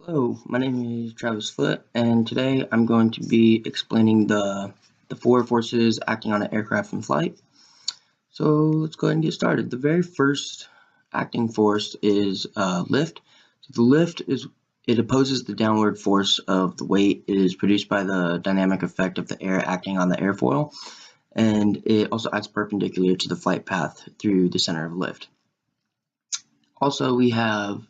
Hello, my name is Travis Foote, and today I'm going to be explaining the four forces acting on an aircraft in flight. So let's go ahead and get started. The very first acting force is lift. So the lift it opposes the downward force of the weight. It is produced by the dynamic effect of the air acting on the airfoil, and it also acts perpendicular to the flight path through the center of lift. Also, we have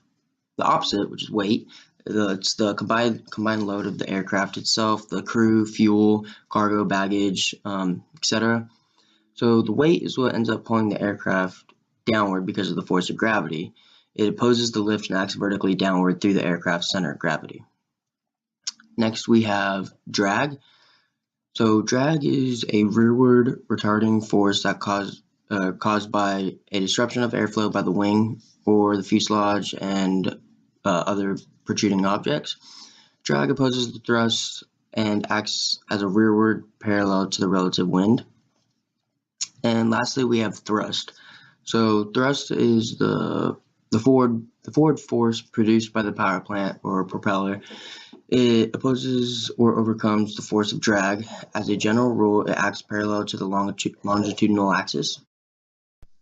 the opposite, which is weight. It's the combined load of the aircraft itself, the crew, fuel, cargo, baggage, etc. So the weight is what ends up pulling the aircraft downward because of the force of gravity. It opposes the lift and acts vertically downward through the aircraft's center of gravity. Next, we have drag. So drag is a rearward retarding force that caused by a disruption of airflow by the wing or the fuselage and other protruding objects. Drag opposes the thrust and acts as a rearward parallel to the relative wind. And lastly, we have thrust. So thrust is the forward force produced by the power plant or propeller. It opposes or overcomes the force of drag. As a general rule, it acts parallel to the longitudinal axis.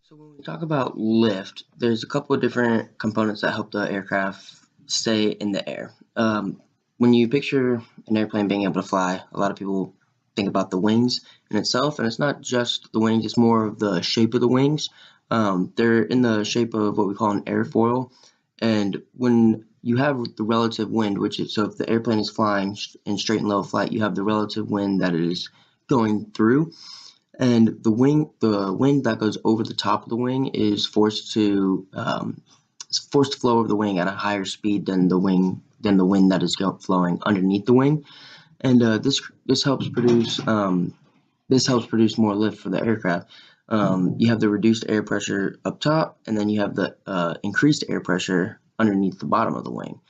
So when we talk about lift, there's a couple of different components that help the aircraft stay in the air. When you picture an airplane being able to fly, a lot of people think about the wings in itself, and it's not just the wings, it's more of the shape of the wings. They're in the shape of what we call an airfoil, and when you have the relative wind, so if the airplane is flying in straight and level flight, you have the relative wind that it is going through, and the wind that goes over the top of the wing is forced to flow over the wing at a higher speed than the wind that is flowing underneath the wing, and this helps produce more lift for the aircraft. You have the reduced air pressure up top, and then you have the increased air pressure underneath the bottom of the wing.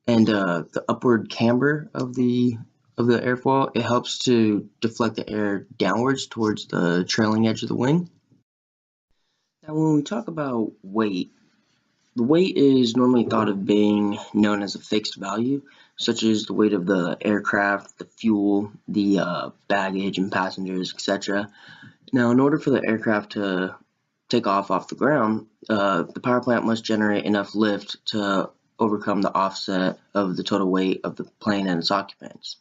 And the upward camber of the airfoil, it helps to deflect the air downwards towards the trailing edge of the wing. Now, when we talk about weight, the weight is normally thought of being known as a fixed value, such as the weight of the aircraft, the fuel, the baggage and passengers, etc. Now, in order for the aircraft to take off the ground, the power plant must generate enough lift to overcome the offset of the total weight of the plane and its occupants.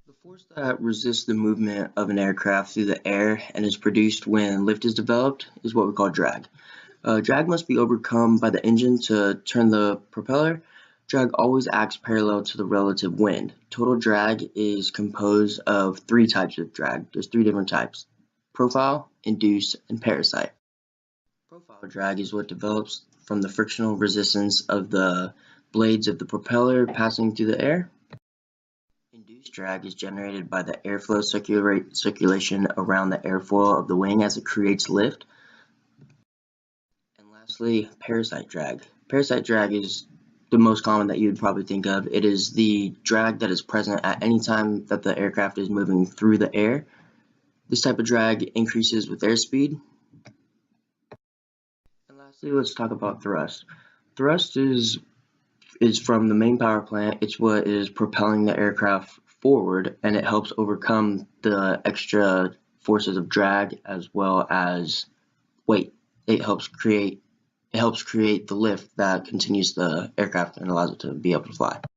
The force that resists the movement of an aircraft through the air and is produced when lift is developed is what we call drag. Drag must be overcome by the engine to turn the propeller. Drag always acts parallel to the relative wind. Total drag is composed of three types of drag. There's three different types: profile, induce, and parasite. Profile drag is what develops from the frictional resistance of the blades of the propeller passing through the air. Induced drag is generated by the airflow circulation around the airfoil of the wing as it creates lift. And lastly, parasite drag. Parasite drag is the most common that you would probably think of. It is the drag that is present at any time that the aircraft is moving through the air. This type of drag increases with airspeed. And lastly, let's talk about thrust. Thrust is from the main power plant. It's what is propelling the aircraft forward, and it helps overcome the extra forces of drag as well as weight. It helps create the lift that continues the aircraft and allows it to be able to fly.